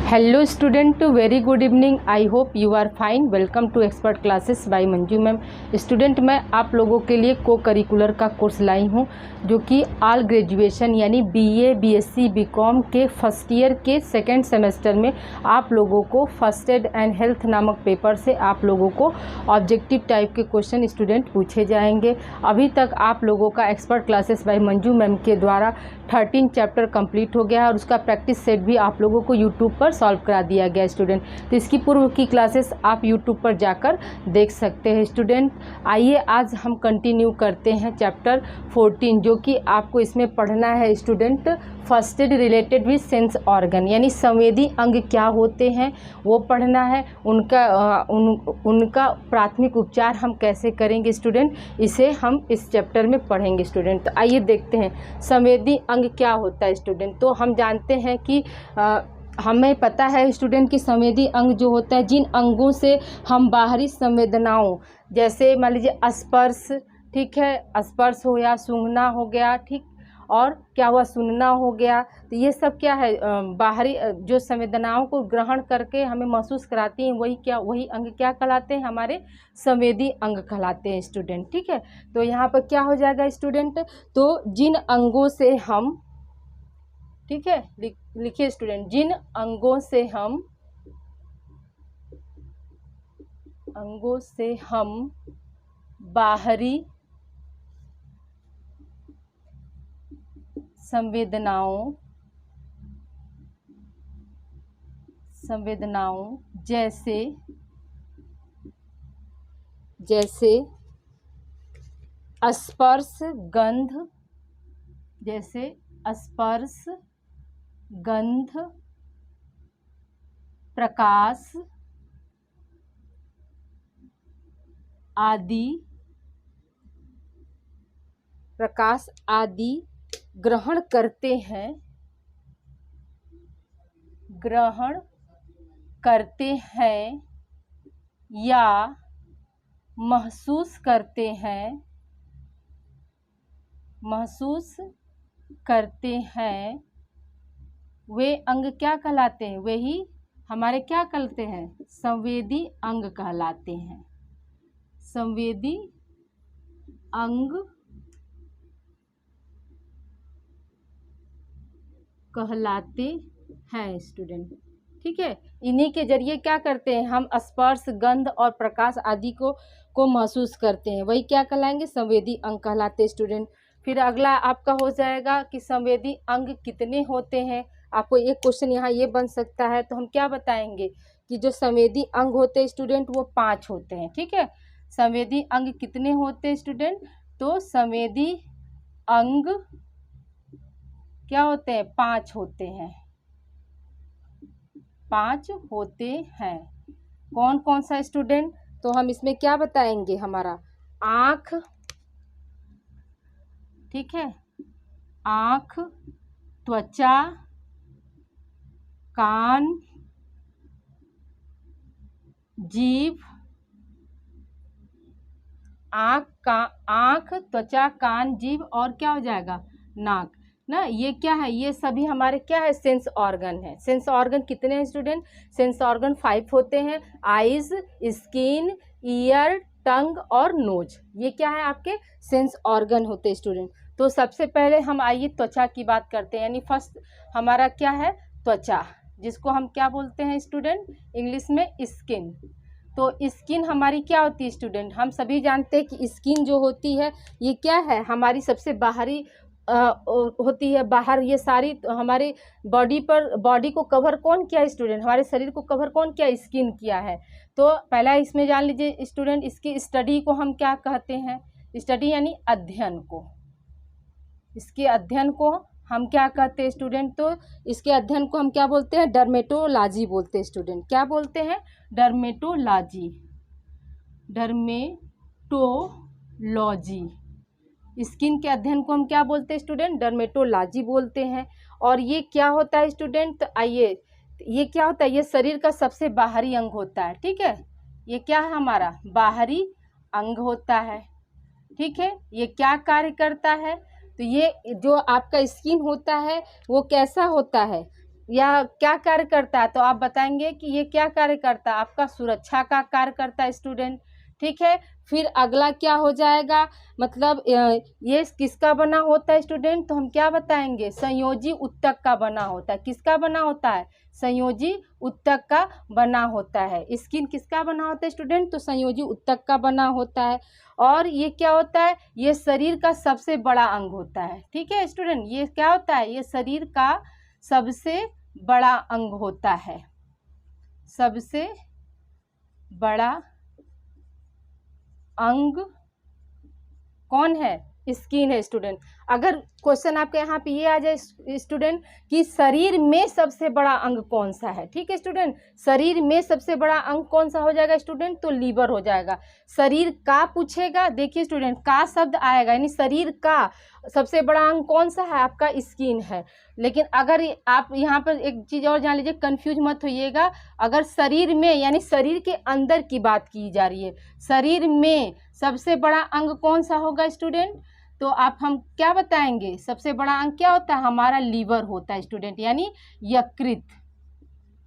Hello student, very good evening. I hope you are fine. Welcome to expert classes by Manju ma'am. Student, मैं आप लोगों के लिए को करिकुलर का कोर्स लाई हूँ जो कि ऑल ग्रेजुएशन यानी बीए, बीएससी, बीकॉम के फर्स्ट ईयर के सेकेंड सेमेस्टर में आप लोगों को फर्स्ट एड एंड हेल्थ नामक पेपर से आप लोगों को ऑब्जेक्टिव टाइप के क्वेश्चन स्टूडेंट पूछे जाएंगे। अभी तक आप लोगों का expert classes by Manju ma'am के द्वारा 13 चैप्टर कंप्लीट हो गया है और उसका प्रैक्टिस सेट भी आप लोगों को यूट्यूब पर सॉल्व करा दिया गया स्टूडेंट। तो इसकी पूर्व की क्लासेस आप यूट्यूब पर जाकर देख सकते हैं स्टूडेंट। आइए आज हम कंटिन्यू करते हैं चैप्टर 14 जो कि आपको इसमें पढ़ना है student. First aid related with sense organ यानी संवेदी अंग क्या होते हैं वो पढ़ना है। उनका प्राथमिक उपचार हम कैसे करेंगे स्टूडेंट, इसे हम इस चैप्टर में पढ़ेंगे स्टूडेंट। तो आइए देखते हैं संवेदी अंग क्या होता है स्टूडेंट। तो हम जानते हैं कि हमें पता है स्टूडेंट कि संवेदी अंग जो होता है, जिन अंगों से हम बाहरी संवेदनाओं जैसे मान लीजिए स्पर्श, ठीक है, स्पर्श हो या सूंघना हो गया, ठीक, और क्या हुआ सुनना हो गया, तो ये सब क्या है बाहरी जो संवेदनाओं को ग्रहण करके हमें महसूस कराती हैं, वही अंग क्या कहलाते हैं, हमारे संवेदी अंग कहलाते हैं स्टूडेंट। ठीक है, तो यहाँ पर क्या हो जाएगा स्टूडेंट, तो जिन अंगों से हम, ठीक है, लिखिए स्टूडेंट, जिन अंगों से हम बाहरी संवेदनाओं जैसे स्पर्श, गंध, प्रकाश आदि ग्रहण करते हैं या महसूस करते हैं, वे अंग क्या कहलाते हैं, वे ही हमारे क्या कहलाते हैं, संवेदी अंग कहलाते हैं। संवेदी अंग कहलाते हैं स्टूडेंट। ठीक है, इन्हीं के जरिए क्या करते हैं हम, स्पर्श, गंध और प्रकाश आदि को महसूस करते हैं, वही क्या कहलाएंगे, संवेदी अंग कहलाते स्टूडेंट। फिर अगला आपका हो जाएगा कि संवेदी अंग कितने होते हैं। आपको एक क्वेश्चन यहाँ ये बन सकता है, तो हम क्या बताएंगे कि जो संवेदी अंग होते हैं स्टूडेंट वो 5 होते हैं। ठीक है, संवेदी अंग कितने होते हैं स्टूडेंट, तो संवेदी अंग क्या होते हैं, 5 होते हैं। 5 होते हैं। कौन कौन सा स्टूडेंट, तो हम इसमें क्या बताएंगे, हमारा आँख, ठीक है, आँख, त्वचा, कान, जीभ, आँख, त्वचा, कान, जीभ और क्या हो जाएगा, नाक ना। ये क्या है, ये सभी हमारे क्या है, सेंस ऑर्गन है। सेंस ऑर्गन कितने हैं स्टूडेंट, सेंस ऑर्गन 5 होते हैं। आइज, स्किन, ईयर, टंग और नोज, ये क्या है आपके सेंस ऑर्गन होते हैं स्टूडेंट। तो सबसे पहले हम आइए त्वचा की बात करते हैं, यानी फर्स्ट हमारा क्या है, त्वचा, जिसको हम क्या बोलते हैं स्टूडेंट, इंग्लिश में स्किन। तो स्किन हमारी क्या होती है स्टूडेंट, हम सभी जानते हैं कि स्किन जो होती है ये क्या है, हमारी सबसे बाहरी होती है, बाहर ये सारी हमारे बॉडी को कवर कौन किया है स्टूडेंट, हमारे शरीर को कवर कौन किया, स्किन किया है। तो पहला इसमें जान लीजिए स्टूडेंट, इसकी स्टडी को हम क्या कहते हैं, स्टडी यानी अध्ययन को, इसके अध्ययन को हम क्या कहते हैं स्टूडेंट, तो इसके अध्ययन को हम क्या बोलते हैं, डर्मेटोलॉजी बोलते हैं स्टूडेंट। क्या बोलते हैं, डर्मेटोलॉजी। स्किन के अध्ययन को हम क्या बोलते हैं स्टूडेंट, डर्मेटोलॉजी बोलते हैं। और ये क्या होता है स्टूडेंट, तो आइए, ये क्या होता है, ये शरीर का सबसे बाहरी अंग होता है। ठीक है, ये क्या है, हमारा बाहरी अंग होता है। ठीक है, ये क्या कार्य करता है, तो ये जो आपका स्किन होता है वो कैसा होता है, या क्या कार्य करता है, तो आप बताएंगे कि ये क्या कार्य करता है, आपका सुरक्षा का कार्य करता है स्टूडेंट। ठीक है, फिर अगला क्या हो जाएगा, मतलब ये किसका बना होता है स्टूडेंट, तो हम क्या बताएंगे, संयोजी उत्तक का बना होता है। किसका बना होता है, संयोजी उत्तक का बना होता है। स्किन किसका बना होता है स्टूडेंट, तो संयोजी उत्तक का बना होता है। और ये क्या होता है, ये शरीर का सबसे बड़ा अंग होता है। ठीक है स्टूडेंट, ये क्या होता है, ये शरीर का सबसे बड़ा अंग होता है, सबसे बड़ा अंग कौन है, स्किन है स्टूडेंट। अगर क्वेश्चन आपके यहाँ पे ये आ जाए स्टूडेंट कि शरीर में सबसे बड़ा अंग कौन सा है, ठीक है स्टूडेंट, शरीर में सबसे बड़ा अंग कौन सा हो जाएगा स्टूडेंट, तो लीवर हो जाएगा। शरीर का पूछेगा, देखिए स्टूडेंट का शब्द आएगा, यानी शरीर का सबसे बड़ा अंग कौन सा है, आपका स्किन है। लेकिन अगर आप यहाँ पर एक चीज़ और जान लीजिए, कंफ्यूज मत होइएगा, अगर शरीर में यानी शरीर के अंदर की बात की जा रही है, शरीर में सबसे बड़ा अंग कौन सा होगा स्टूडेंट, तो हम क्या बताएंगे, सबसे बड़ा अंग क्या होता है, हमारा लीवर होता है स्टूडेंट, यानी यकृत,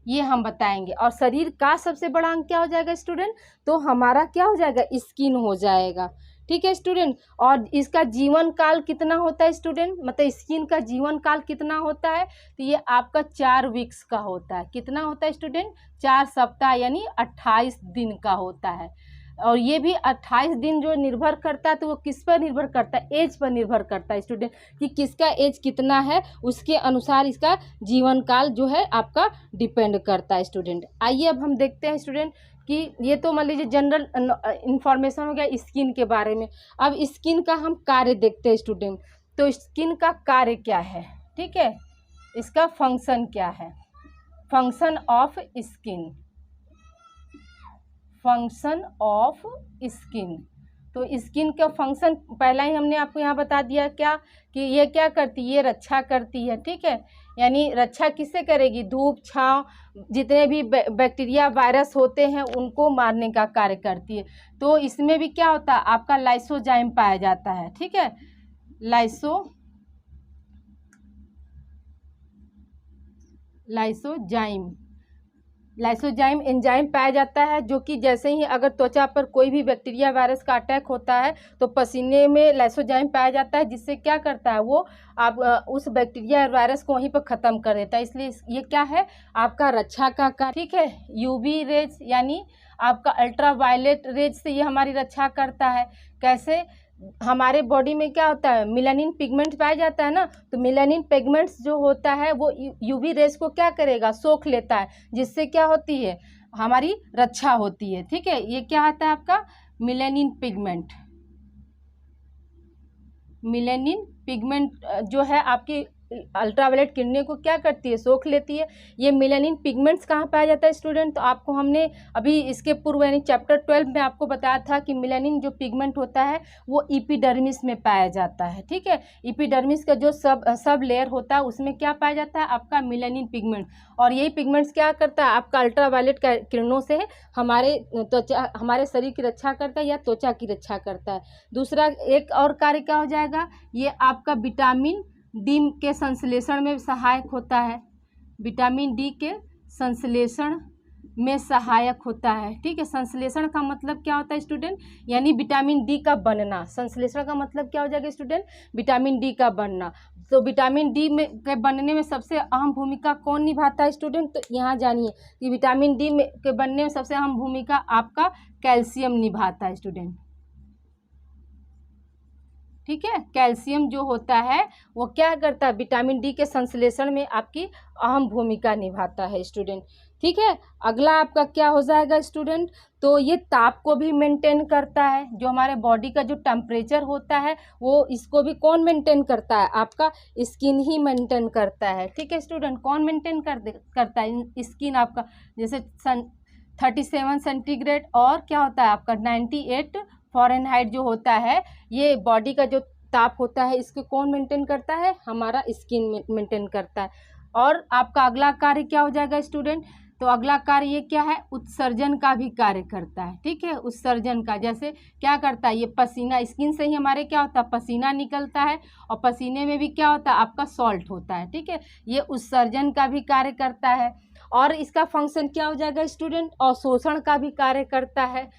ये हम बताएंगे। और शरीर का सबसे बड़ा अंग क्या हो जाएगा स्टूडेंट, तो हमारा क्या हो जाएगा, स्किन हो जाएगा। ठीक है स्टूडेंट, और इसका जीवन काल कितना होता है स्टूडेंट, मतलब स्किन का जीवन काल कितना होता है, तो ये आपका 4 वीक्स का होता है। कितना होता है स्टूडेंट, 4 सप्ताह यानी 28 दिन का होता है। और ये भी 28 दिन जो निर्भर करता है, तो वो किस पर निर्भर करता है, एज पर निर्भर करता है स्टूडेंट, कि किसका एज कितना है उसके अनुसार इसका जीवन काल जो है आपका डिपेंड करता है स्टूडेंट। आइए अब हम देखते हैं स्टूडेंट कि ये तो मान लीजिए जनरल इंफॉर्मेशन हो गया स्किन के बारे में। अब स्किन का हम कार्य देखते हैं स्टूडेंट, तो स्किन का कार्य क्या है, ठीक है, इसका फंक्शन क्या है, function of skin, function of skin. तो स्किन का फंक्शन पहला ही हमने आपको यहाँ बता दिया, क्या कि ये क्या करती है, ये रक्षा करती है। ठीक है, यानी रक्षा किससे करेगी, धूप छांव जितने भी बैक्टीरिया वायरस होते हैं उनको मारने का कार्य करती है। तो इसमें भी क्या होता है, आपका लाइसोजाइम पाया जाता है। ठीक है, लाइसोजाइम एंजाइम पाया जाता है, जो कि जैसे ही अगर त्वचा पर कोई भी बैक्टीरिया वायरस का अटैक होता है तो पसीने में लाइसोजाइम पाया जाता है, जिससे क्या करता है वो आप उस बैक्टीरिया वायरस को वहीं पर ख़त्म कर देता है। इसलिए ये क्या है, आपका रक्षा का कार्य। ठीक है, यूवी रेज यानी आपका अल्ट्रावायलेट रेज से ये हमारी रक्षा करता है। कैसे, हमारे बॉडी में क्या होता है, मेलानिन पिगमेंट पाया जाता है ना, तो मेलानिन पिगमेंट्स जो होता है वो यूवी रेज को क्या करेगा, सोख लेता है, जिससे क्या होती है, हमारी रक्षा होती है। ठीक है, ये क्या आता है आपका मेलानिन पिगमेंट। मेलानिन पिगमेंट जो है आपकी अल्ट्रावायलेट किरणें को क्या करती है, सोख लेती है। ये मेलानिन पिगमेंट्स कहाँ पाया जाता है स्टूडेंट, तो आपको हमने अभी इसके पूर्व यानी चैप्टर 12 में आपको बताया था कि मेलानिन जो पिगमेंट होता है वो एपिडर्मिस में पाया जाता है। ठीक है, एपिडर्मिस का जो सब लेयर होता है उसमें क्या पाया जाता है, आपका मेलानिन पिगमेंट। और यही पिगमेंट्स क्या करता है, आपका अल्ट्रावायलेट किरणों से हमारे त्वचा, हमारे शरीर की रक्षा करता है या त्वचा की रक्षा करता है। दूसरा एक और कार्य क्या हो जाएगा, ये आपका विटामिन डी के संश्लेषण में सहायक होता है, विटामिन डी के संश्लेषण में सहायक होता है। ठीक है, संश्लेषण का मतलब क्या होता है स्टूडेंट, यानी विटामिन डी का बनना। संश्लेषण का मतलब क्या हो जाएगा स्टूडेंट, विटामिन डी का बनना। तो विटामिन डी में के बनने में सबसे अहम भूमिका कौन निभाता है स्टूडेंट, तो यहाँ जानिए कि विटामिन डी में के बनने में सबसे अहम भूमिका आपका कैल्शियम निभाता है स्टूडेंट। ठीक है, कैल्शियम जो होता है वो क्या करता है, विटामिन डी के संश्लेषण में आपकी अहम भूमिका निभाता है स्टूडेंट। ठीक है, अगला आपका क्या हो जाएगा स्टूडेंट, तो ये ताप को भी मेंटेन करता है, जो हमारे बॉडी का जो टेम्परेचर होता है वो इसको भी कौन मेंटेन करता है, आपका स्किन ही मेंटेन करता है। ठीक है स्टूडेंट, कौन मेंटेन करता है, स्किन आपका, जैसे 37 सेंटीग्रेड और क्या होता है आपका 98 फ़ारेनहाइट जो होता है, ये बॉडी का जो ताप होता है इसको कौन मेंटेन करता है, हमारा स्किन मेंटेन करता है। और आपका अगला कार्य क्या हो जाएगा स्टूडेंट, तो अगला कार्य ये क्या है, उत्सर्जन का भी कार्य करता है। ठीक है, उत्सर्जन का जैसे क्या करता है, ये पसीना, स्किन से ही हमारे क्या होता है, पसीना निकलता है और पसीने में भी क्या होता है, आपका सॉल्ट होता है। ठीक है, ये उत्सर्जन का भी कार्य करता है। और इसका फंक्शन क्या हो जाएगा स्टूडेंट, अवशोषण का भी कार्य करता है।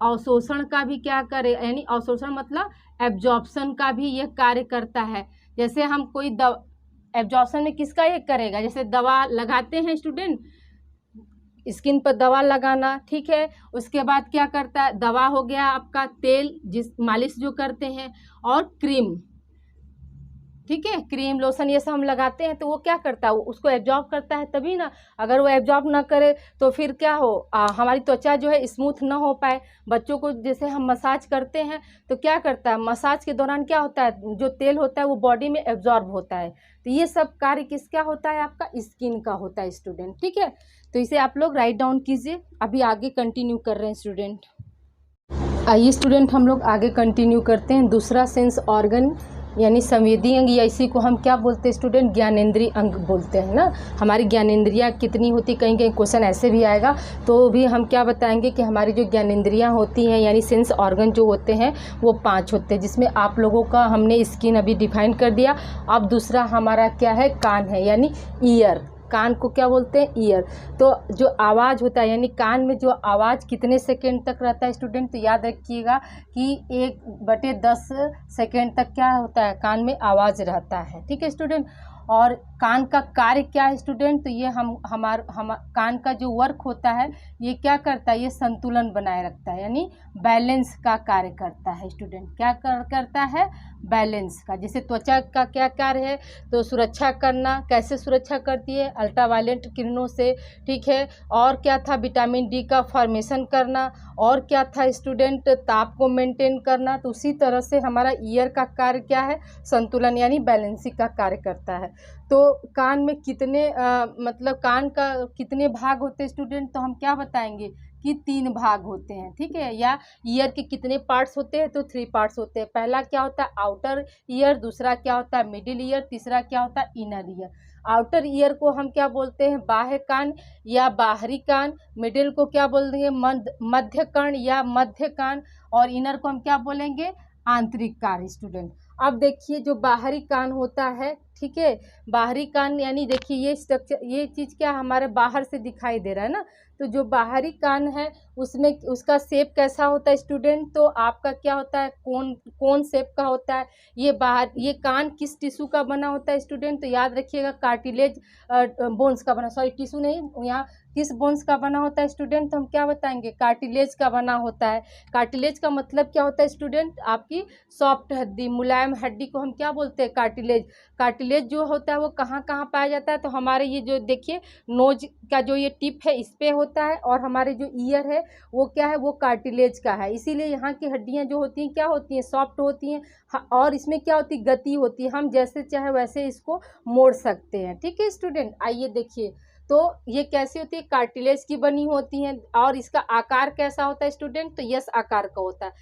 अवशोषण का भी क्या करे, यानी अवशोषण मतलब एब्जॉर्प्शन का भी यह कार्य करता है। जैसे हम कोई एब्जॉर्प्शन में किसका ये करेगा, जैसे दवा लगाते हैं स्टूडेंट, स्किन पर दवा लगाना। ठीक है, उसके बाद क्या करता है, दवा हो गया आपका, तेल जिस मालिश जो करते हैं, और क्रीम। ठीक है, क्रीम लोशन ये सब हम लगाते हैं तो वो क्या करता है, उसको एब्जॉर्ब करता है तभी ना। अगर वो एब्जॉर्ब ना करे तो फिर क्या हो, हमारी त्वचा जो है स्मूथ ना हो पाए। बच्चों को जैसे हम मसाज करते हैं तो क्या करता है, मसाज के दौरान क्या होता है, जो तेल होता है वो बॉडी में एब्जॉर्ब होता है। तो ये सब कार्य किसका होता है, आपका स्किन का होता है स्टूडेंट। ठीक है, तो इसे आप लोग राइट डाउन कीजिए। अभी आगे कंटिन्यू कर रहे हैं स्टूडेंट। आइए स्टूडेंट, हम लोग आगे कंटिन्यू करते हैं। दूसरा सेंस ऑर्गन यानी संवेदी अंग, या इसी को हम क्या बोलते हैं स्टूडेंट, ज्ञानेंद्रिय अंग बोलते हैं ना। हमारी ज्ञानेंद्रियाँ कितनी होती, कहीं कहीं क्वेश्चन ऐसे भी आएगा तो भी हम क्या बताएंगे कि हमारी जो ज्ञानेंद्रियाँ होती हैं यानी सेंस ऑर्गन जो होते हैं वो 5 होते हैं, जिसमें आप लोगों का हमने स्किन अभी डिफाइन कर दिया। अब दूसरा हमारा क्या है, कान है यानी ईयर। कान को क्या बोलते हैं, ईयर। तो जो आवाज़ होता है यानी कान में जो आवाज़ कितने सेकंड तक रहता है स्टूडेंट, तो याद रखिएगा कि 1/10 सेकंड तक क्या होता है, कान में आवाज़ रहता है। ठीक है स्टूडेंट, और कान का कार्य क्या है स्टूडेंट, तो ये हम कान का जो वर्क होता है ये क्या करता है, ये संतुलन बनाए रखता है, यानी बैलेंस का कार्य करता है स्टूडेंट। क्या करता है, बैलेंस का। जैसे त्वचा का क्या कार्य है, तो सुरक्षा करना। कैसे सुरक्षा करती है, अल्ट्रावायलेट किरणों से। ठीक है, और क्या था, विटामिन डी का फॉर्मेशन करना। और क्या था स्टूडेंट, ताप को मेंटेन करना। तो उसी तरह से हमारा ईयर का कार्य क्या है, संतुलन यानी बैलेंसिंग का कार्य करता है। तो कान में कितने मतलब कान का कितने भाग होते हैं स्टूडेंट, तो हम क्या बताएंगे कि 3 भाग होते हैं। ठीक है, या ईयर के कितने पार्ट्स होते हैं, तो 3 पार्ट्स होते हैं। पहला क्या होता है, आउटर ईयर। दूसरा क्या होता है, मिडिल ईयर। तीसरा क्या होता है, इनर ईयर। आउटर ईयर को हम क्या बोलते हैं, बाह्य कान या बाहरी कान। मिडिल को क्या बोलेंगे, मध्य कान या मध्य कान। और इनर को हम क्या बोलेंगे, आंतरिक कान स्टूडेंट। अब देखिए जो बाहरी कान होता है, ठीक है, बाहरी कान यानी देखिए ये स्ट्रक्चर, ये चीज़ क्या हमारे बाहर से दिखाई दे रहा है ना। तो जो बाहरी कान है उसमें उसका शेप कैसा होता है स्टूडेंट, तो आपका क्या होता है, कोन शेप का होता है। ये कान किस टिश्यू का बना होता है स्टूडेंट, तो याद रखिएगा कार्टिलेज बोन्स का बना, सॉरी टिश्यू नहीं, यहाँ किस बोन्स का बना होता है स्टूडेंट, तो हम क्या बताएंगे, कार्टिलेज का बना होता है। कार्टिलेज का मतलब क्या होता है स्टूडेंट, आपकी सॉफ्ट हड्डी, मुलायम हड्डी को हम क्या बोलते हैं, कार्टिलेज। कार्टिलेज जो होता है वो कहाँ कहाँ पाया जाता है, तो हमारे ये जो देखिए नोज का जो ये टिप है इस पे होता है, और हमारे जो ईयर है वो क्या है, वो कार्टिलेज का है। इसीलिए यहाँ की हड्डियाँ जो होती हैं क्या होती हैं, सॉफ्ट होती हैं। और इसमें क्या होती है, गति होती है, हम जैसे चाहे वैसे इसको मोड़ सकते हैं। ठीक है स्टूडेंट, आइए देखिए तो ये कैसी होती है, कार्टिलेज की बनी होती हैं। और इसका आकार कैसा होता है स्टूडेंट, तो यस आकार का होता है।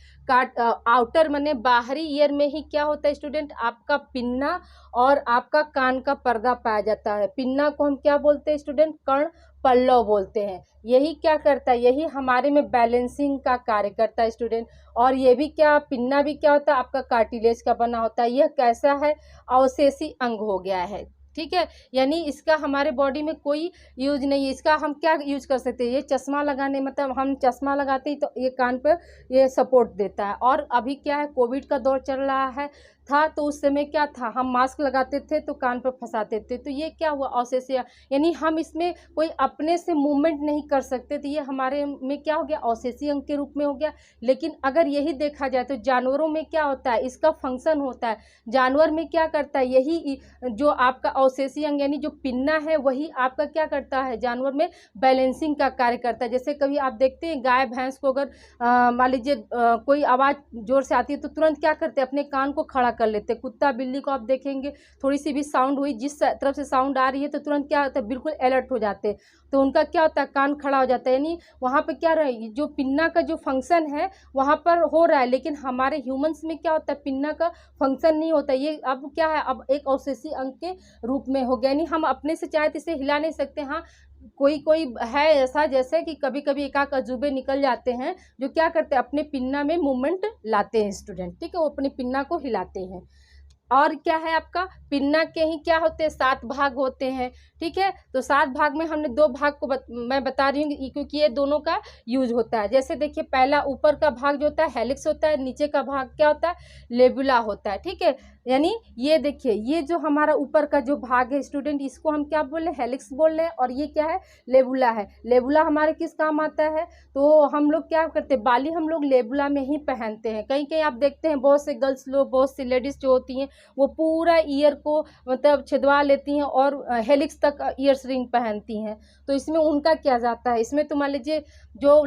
आउटर माने बाहरी ईयर में ही क्या होता है स्टूडेंट, आपका पिन्ना और आपका कान का पर्दा पाया जाता है। पिन्ना को हम क्या बोलते हैं स्टूडेंट, कर्ण पल्लव बोलते हैं। यही क्या करता है, यही हमारे में बैलेंसिंग का कार्य करता है स्टूडेंट। और ये भी क्या, पिन्ना भी क्या होता है, आपका कार्टिलेज का बना होता है। यह कैसा है, अवशेषी अंग हो गया है। ठीक है, यानी इसका हमारे बॉडी में कोई यूज नहीं है। इसका हम क्या यूज कर सकते हैं, ये चश्मा लगाने, मतलब हम चश्मा लगाते ही तो ये कान पर ये सपोर्ट देता है। और अभी क्या है, कोविड का दौर चल रहा है था, तो उस समय क्या था, हम मास्क लगाते थे तो कान पर फंसाते थे, तो ये क्या हुआ, अवशेषीय, यानी हम इसमें कोई अपने से मूवमेंट नहीं कर सकते, तो ये हमारे में क्या हो गया, अवशेषीय अंग के रूप में हो गया। लेकिन अगर यही देखा जाए तो जानवरों में क्या होता है, इसका फंक्शन होता है। जानवर में क्या करता है, यही जो आपका अवशेषीय अंग यानी जो पिन्ना है वही आपका क्या करता है, जानवर में बैलेंसिंग का कार्य करता है। जैसे कभी आप देखते हैं गाय भैंस को अगर मान लीजिए कोई आवाज़ जोर से आती है तो तुरंत क्या करते हैं, अपने कान को खड़ा कर लेते हैं। कुत्ता बिल्ली को आप देखेंगे, थोड़ी सी भी साउंड हुई, जिस तरफ से साउंड आ रही है तो तुरंत क्या होता है, बिल्कुल अलर्ट हो जाते हैं। तो उनका क्या होता है, कान खड़ा हो जाता है, यानी वहाँ पे क्या रहा है, जो पिन्ना का जो फंक्शन है वहाँ पर हो रहा है। लेकिन हमारे ह्यूमंस में क्या होता है, पिन्ना का फंक्शन नहीं होता। ये अब क्या है, अब एक अवशेषीय अंग के रूप में हो गया, यानी हम अपने से चाहे तो इसे हिला नहीं सकते। हाँ, कोई कोई है ऐसा जैसे कि कभी कभी एकाक अजूबे निकल जाते हैं जो क्या करते हैं, अपने पिन्ना में मूवमेंट लाते हैं स्टूडेंट, ठीक है, वो अपने पिन्ना को हिलाते हैं। और क्या है आपका, पिन्ना के ही क्या होते हैं, 7 भाग होते हैं, ठीक है। तो 7 भाग में हमने 2 भाग को मैं बता रही हूँ क्योंकि ये दोनों का यूज होता है। जैसे देखिए, पहला ऊपर का भाग जो होता है हेलिक्स होता है, नीचे का भाग क्या होता है, लेबुला होता है, ठीक है। यानी ये देखिए, ये जो हमारा ऊपर का जो भाग है स्टूडेंट, इसको हम क्या बोल रहे हैं, हेलिक्स बोल रहे हैं, और ये क्या है, लेबुला है। लेबुला हमारे किस काम आता है, तो हम लोग क्या करते हैं, बाली हम लोग लेबुला में ही पहनते हैं। कहीं कहीं आप देखते हैं बहुत से गर्ल्स लोग, बहुत सी लेडीज जो होती हैं, वो पूरा ईयर को मतलब छिदवा लेती हैं और हेलिक्स तक ईयर रिंग पहनती हैं। तो इसमें उनका क्या जाता है, इसमें तो मान लीजिए जो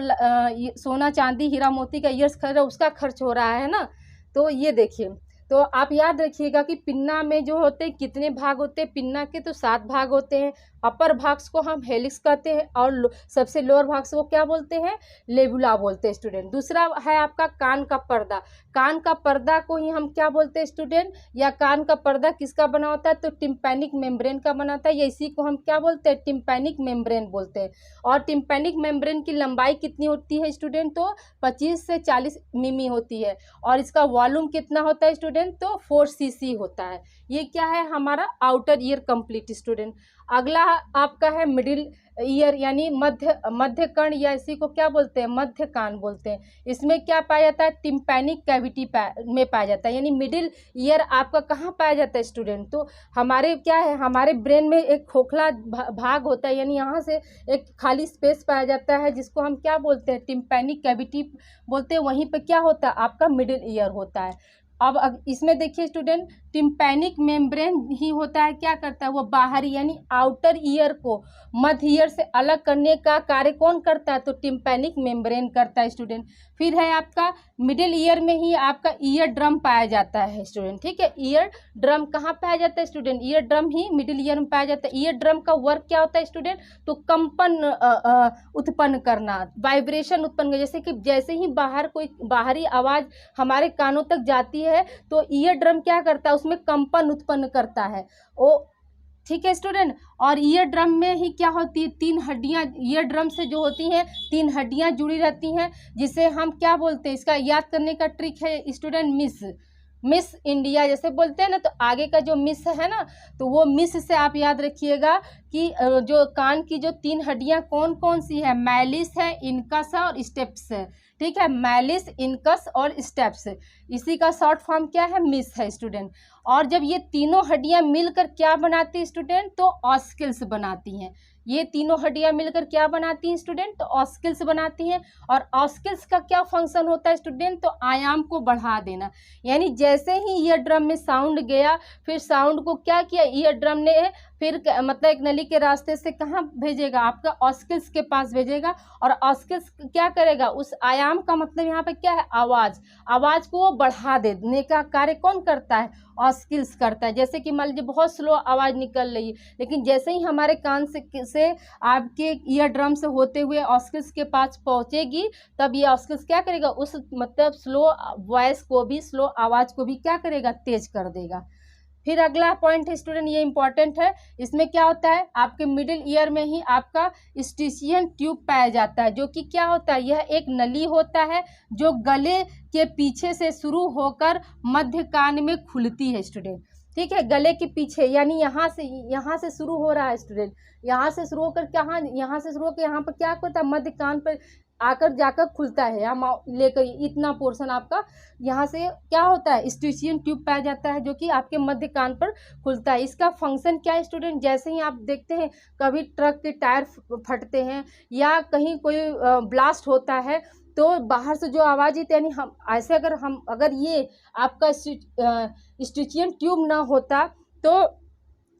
सोना चांदी हीरा मोती का ईयर्स खर्च उसका खर्च हो रहा है ना। तो ये देखिए, तो आप याद रखिएगा कि पिन्ना में जो होते हैं कितने भाग होते हैं, पिन्ना के तो 7 भाग होते हैं। अपर भाग को हम हेलिक्स कहते हैं और सबसे लोअर भाग को क्या बोलते हैं, लेबुला बोलते हैं स्टूडेंट। दूसरा है आपका कान का पर्दा। कान का पर्दा को ही हम क्या बोलते हैं स्टूडेंट, या कान का पर्दा किसका बना होता है, तो टिम्पैनिक मेम्ब्रेन का बना होता है, या इसी को हम क्या बोलते हैं, टिम्पैनिक मेम्ब्रेन बोलते हैं। और टिम्पैनिक मेम्ब्रेन की लंबाई कितनी होती है स्टूडेंट, तो 25 से 40 मिमी होती है। और इसका वॉल्यूम कितना होता है स्टूडेंट, तो 4 cc होता है। ये क्या है, हमारा आउटर ईयर कंप्लीट स्टूडेंट। अगला आपका है मिडिल ईयर, यानी मध्य कर्ण, या इसी को क्या बोलते हैं, मध्य कान बोलते हैं। इसमें क्या पाया जाता है, टिम्पैनिक कैविटी में पाया जाता है। यानी मिडिल ईयर आपका कहाँ पाया जाता है स्टूडेंट, तो हमारे क्या है, हमारे ब्रेन में एक खोखला भाग होता है, यानी यहाँ से एक खाली स्पेस पाया जाता है जिसको हम क्या बोलते हैं, टिम्पैनिक कैविटी बोलते हैं। वहीं पे क्या होता है, आपका मिडिल ईयर होता है। अब इसमें देखिए स्टूडेंट, टिम्पैनिक मेम्ब्रेन ही होता है, क्या करता है, वो बाहरी यानी आउटर ईयर को मध्य ईयर से अलग करने का कार्य कौन करता है, तो टिम्पैनिक मेम्ब्रेन करता है स्टूडेंट। फिर है आपका मिडिल ईयर में ही आपका ईयर ड्रम पाया जाता है स्टूडेंट, ठीक है। ईयर ड्रम कहाँ पाया जाता है स्टूडेंट, ईयर ड्रम ही मिडिल ईयर में पाया जाता है। ईयर ड्रम का वर्क क्या होता है स्टूडेंट, तो कंपन उत्पन्न करना, वाइब्रेशन उत्पन्न, जैसे ही बाहर कोई बाहरी आवाज़ हमारे कानों तक जाती है तो ईयर ड्रम क्या करता है, उसमें कंपन उत्पन्न करता है वो, ठीक है स्टूडेंट। और ईयर ड्रम में ही क्या होती है, 3 हड्डियां, ईयर ड्रम से जो होती हैं 3 हड्डियां जुड़ी रहती हैं, जिसे हम क्या बोलते हैं, इसका याद करने का ट्रिक है स्टूडेंट, मिस इंडिया जैसे बोलते हैं ना, तो आगे का जो मिस है ना, तो वो मिस से आप याद रखिएगा कि जो कान की जो 3 हड्डियां कौन कौन सी है, मैलिस है, इनकस है और स्टेप्स है, ठीक है। मैलिस, इनकस और स्टेप्स, इसी का शॉर्ट फॉर्म क्या है, मिस है स्टूडेंट। और जब ये तीनों हड्डियां मिलकर क्या बनाती है स्टूडेंट, तो ऑस्किल्स बनाती हैं। ये तीनों हड्डियां मिलकर क्या बनाती हैं स्टूडेंट, तो ऑस्किल्स बनाती हैं। और ऑस्किल्स का क्या फंक्शन होता है स्टूडेंट, तो आयाम को बढ़ा देना। यानी जैसे ही ईयर ड्रम में साउंड गया, फिर साउंड को क्या किया ईयर ड्रम ने, फिर मतलब एक नली के रास्ते से कहाँ भेजेगा, आपका ऑस्किल्स के पास भेजेगा। और ऑस्किल्स क्या करेगा, उस आयाम का मतलब यहाँ पे क्या है, आवाज़ को बढ़ा देने का कार्य कौन करता है, ऑस्किल्स करता है। जैसे कि मान लीजिए बहुत स्लो आवाज़ निकल रही है, लेकिन जैसे ही हमारे कान से आपके ईयर ड्रम से होते हुए ऑस्किल्स के पास पहुँचेगी, तब ये ऑस्किल्स क्या करेगा, उस मतलब स्लो वॉइस को भी, स्लो आवाज़ को भी क्या करेगा, तेज कर देगा। फिर अगला पॉइंट है स्टूडेंट, ये इंपॉर्टेंट है। इसमें क्या होता है, आपके मिडिल ईयर में ही आपका स्टिशियन ट्यूब पाया जाता है, जो कि क्या होता है, यह एक नली होता है जो गले के पीछे से शुरू होकर मध्य कान में खुलती है स्टूडेंट, ठीक है। गले के पीछे, यानी यहाँ से शुरू हो रहा है स्टूडेंट, यहाँ से शुरू होकर कहाँ, यहाँ से शुरू होकर यहाँ पर क्या होता है, मध्य कान पर आकर जाकर खुलता है, यहाँ लेकर इतना पोर्शन आपका यहाँ से क्या होता है, स्टिशियन ट्यूब पाया जाता है, जो कि आपके मध्य कान पर खुलता है। इसका फंक्शन क्या है स्टूडेंट, जैसे ही आप देखते हैं कभी ट्रक के टायर फटते हैं या कहीं कोई ब्लास्ट होता है, तो बाहर से जो आवाज़ आती है, यानी हम ऐसे अगर ये आपका स्टिशियन ट्यूब ना होता तो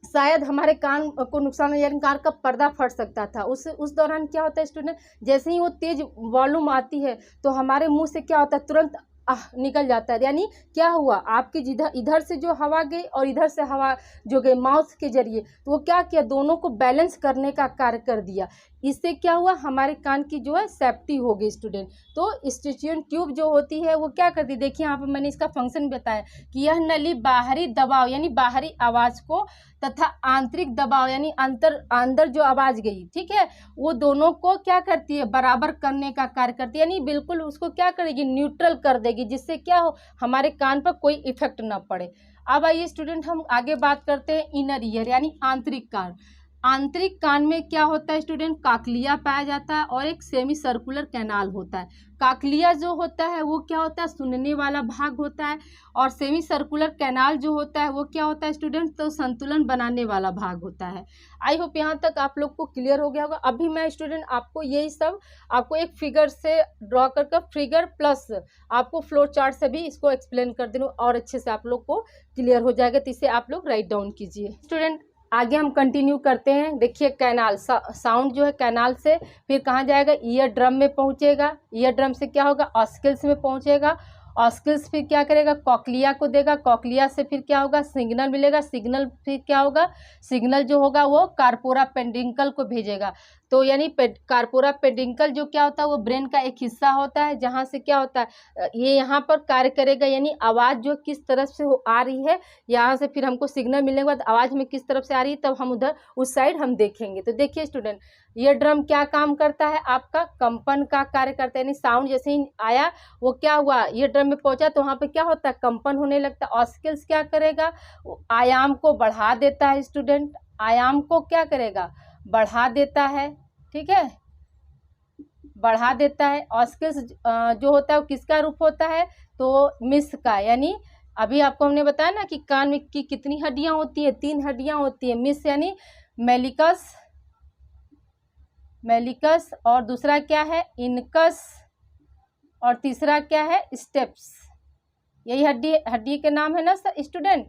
शायद हमारे कान को नुकसान, यानी कान का पर्दा फट सकता था। उस दौरान क्या होता है स्टूडेंट, जैसे ही वो तेज वॉल्यूम आती है तो हमारे मुंह से क्या होता है, तुरंत निकल जाता है। यानी क्या हुआ, आपके इधर से जो हवा गई और इधर से हवा जो गई माउथ के जरिए, तो वो क्या किया, दोनों को बैलेंस करने का कार्य कर दिया। इससे क्या हुआ, हमारे कान की जो है सेफ्टी हो गई स्टूडेंट। तो स्टिचियन ट्यूब जो होती है वो क्या करती है, देखिए यहाँ पर मैंने इसका फंक्शन बताया कि यह नली बाहरी दबाव यानी बाहरी आवाज़ को तथा आंतरिक दबाव यानी अंदर जो आवाज़ गई, ठीक है, वो दोनों को क्या करती है, बराबर करने का कार्य करती है, यानी बिल्कुल उसको क्या करेगी, न्यूट्रल कर देगी, जिससे क्या हो, हमारे कान पर कोई इफेक्ट ना पड़े। अब आइए स्टूडेंट हम आगे बात करते हैं इनर ईयर यानी आंतरिक कान। आंतरिक कान में क्या होता है स्टूडेंट, काकलिया पाया जाता है और एक सेमी सर्कुलर कैनाल होता है। काकलिया जो होता है वो क्या होता है, सुनने वाला भाग होता है, और सेमी सर्कुलर कैनाल जो होता है वो क्या होता है स्टूडेंट, तो संतुलन बनाने वाला भाग होता है। आई होप यहाँ तक आप लोग को क्लियर हो गया होगा। अभी मैं स्टूडेंट आपको यही सब आपको एक फिगर से ड्रॉ करके फिगर प्लस आपको फ्लो चार्ट से भी इसको एक्सप्लेन कर दे रही हूँ और अच्छे से आप लोग को क्लियर हो जाएगा, तो इसे आप लोग राइट डाउन कीजिए। स्टूडेंट आगे हम कंटिन्यू करते हैं। देखिए कैनाल साउंड जो है कैनाल से फिर कहाँ जाएगा, ईयर ड्रम में पहुँचेगा, ईयर ड्रम से क्या होगा, ऑस्किल्स में पहुँचेगा, ऑस्किल्स फिर क्या करेगा, कॉकलिया को देगा, कॉकलिया से फिर क्या होगा, सिग्नल मिलेगा, सिग्नल फिर क्या होगा, सिग्नल जो होगा वो कार्पोरा पेडिकल को भेजेगा। तो यानी कार्पोरा पेडिकल जो क्या होता है वो ब्रेन का एक हिस्सा होता है, जहाँ से क्या होता है ये यहाँ पर कार्य करेगा, यानी आवाज़ जो किस तरफ से आ रही है, यहाँ से फिर हमको सिग्नल मिलने के बाद आवाज़ में किस तरफ से आ रही है, तब हम उधर उस साइड हम देखेंगे। तो देखिए स्टूडेंट, ये ड्रम क्या काम करता है, आपका कंपन का कार्य करता है, यानी साउंड जैसे ही आया वो क्या हुआ, ये ड्रम में पहुंचा तो वहाँ पे क्या होता है, कंपन होने लगता है। ऑस्किल्स क्या करेगा, आयाम को बढ़ा देता है स्टूडेंट, आयाम को क्या करेगा, बढ़ा देता है, ठीक है, बढ़ा देता है। ऑस्किल्स जो होता है वो किसका रूप होता है, तो मिस का, यानी अभी आपको हमने बताया ना कि कान में की कितनी हड्डियां होती है, 3 हड्डियां होती है। मिस यानी मेलिकस और दूसरा क्या है, इनकस, और तीसरा क्या है, स्टेप्स। यही हड्डी के नाम है ना स्टूडेंट।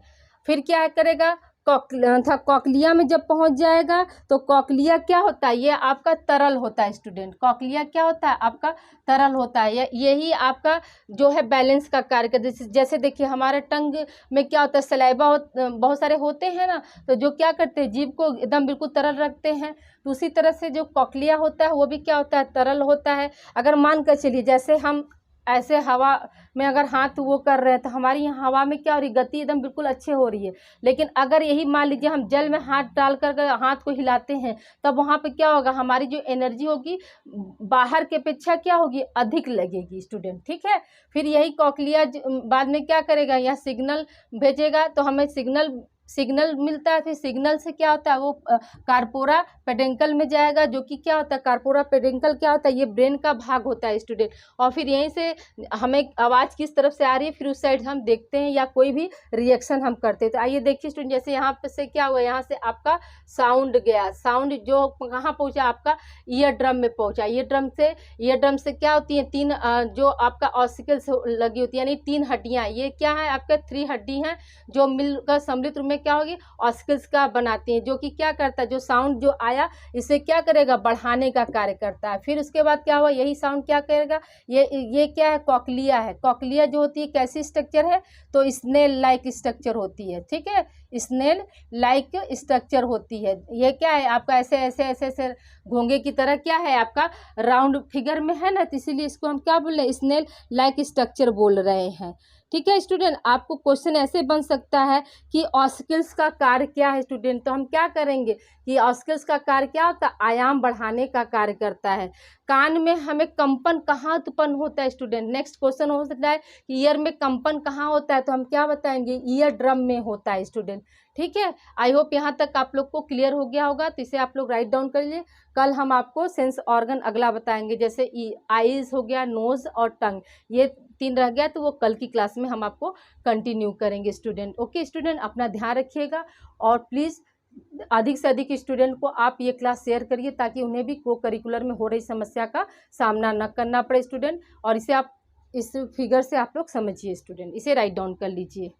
फिर क्या करेगा, कॉकलिया में जब पहुंच जाएगा तो कॉकलिया क्या होता है, ये आपका तरल होता है स्टूडेंट। कॉकलिया क्या होता है, आपका तरल होता है। यही आपका जो है बैलेंस का कार्य करता है। जैसे देखिए हमारे टंग में क्या होता है, सलाइवा बहुत सारे होते हैं ना, तो जो क्या करते हैं, जीभ को एकदम बिल्कुल तरल रखते हैं। तो उसी तरह से जो कॉकलिया होता है वो भी क्या होता है, तरल होता है। अगर मान कर चलिए जैसे हम ऐसे हवा में अगर हाथ वो कर रहे हैं तो हमारी यहाँ हवा में क्या हो रही, गति एकदम बिल्कुल अच्छे हो रही है। लेकिन अगर यही मान लीजिए हम जल में हाथ डाल कर हाथ को हिलाते हैं, तब वहाँ पे क्या होगा, हमारी जो एनर्जी होगी बाहर के अपेक्षा क्या होगी, अधिक लगेगी स्टूडेंट, ठीक है। फिर यही कॉकलिया बाद में क्या करेगा, यहाँ सिग्नल भेजेगा, तो हमें सिग्नल मिलता है। फिर सिग्नल से क्या होता है, वो कार्पोरा पेडिकल में जाएगा, जो कि क्या होता है, कार्पोरा पेडिकल क्या होता है, ये ब्रेन का भाग होता है स्टूडेंट। और फिर यहीं से हमें आवाज़ किस तरफ से आ रही है, फिर उस साइड हम देखते हैं या कोई भी रिएक्शन हम करते हैं। तो आइए देखिए स्टूडेंट, जैसे यहाँ पे से क्या हुआ, यहाँ से आपका साउंड गया, साउंड जो कहाँ पहुँचा, आपका ईयर ड्रम में पहुँचा। ईयर ड्रम से क्या होती है, 3 जो आपका ऑसिकल्स लगी होती है, यानी 3 हड्डियाँ। ये क्या है, आपका 3 हड्डी हैं जो मिलकर सम्मिलित रूप में क्या होगी, ऑस्किल्स का बनाती हैं, जो कि क्या करता है, जो साउंड जो आया इसे क्या करेगा, बढ़ाने का कार्य करता है। फिर उसके बाद क्या हुआ, यही साउंड क्या करेगा, ये क्या है, कॉकलिया है। कॉकलिया जो होती है कैसी स्ट्रक्चर है, तो स्नेल लाइक स्ट्रक्चर होती है, ठीक है, स्नेल लाइक स्ट्रक्चर होती है। ये क्या है, आपका ऐसे ऐसे ऐसे ऐसे घोंगे की तरह क्या है, आपका राउंड फिगर में है ना, तो इसीलिए इसको हम क्या बोल रहे हैं, स्नेल लाइक स्ट्रक्चर बोल रहे हैं, ठीक है स्टूडेंट। आपको क्वेश्चन ऐसे बन सकता है कि ऑस्किल्स का कार्य क्या है स्टूडेंट, तो हम क्या करेंगे कि ऑस्किल्स का कार्य क्या होता है, आयाम बढ़ाने का कार्य करता है। कान में हमें कंपन कहाँ उत्पन्न होता है स्टूडेंट, नेक्स्ट क्वेश्चन हो सकता है कि ईयर में कंपन कहाँ होता है, तो हम क्या बताएंगे, ईयर ड्रम में होता है स्टूडेंट, ठीक है। आई होप यहाँ तक आप लोग को क्लियर हो गया होगा, तो इसे आप लोग राइट डाउन कर लीजिए। कल हम आपको सेंस ऑर्गन अगला बताएंगे, जैसे आईज हो गया, नोज और टंग, ये 3 रह गया, तो वो कल की क्लास में हम आपको कंटिन्यू करेंगे स्टूडेंट। ओके स्टूडेंट, अपना ध्यान रखिएगा और प्लीज़ अधिक से अधिक स्टूडेंट को आप ये क्लास शेयर करिए, ताकि उन्हें भी को करिकुलर में हो रही समस्या का सामना न करना पड़े स्टूडेंट। और इसे आप इस फिगर से आप लोग समझिए स्टूडेंट, इसे राइट डाउन कर लीजिए।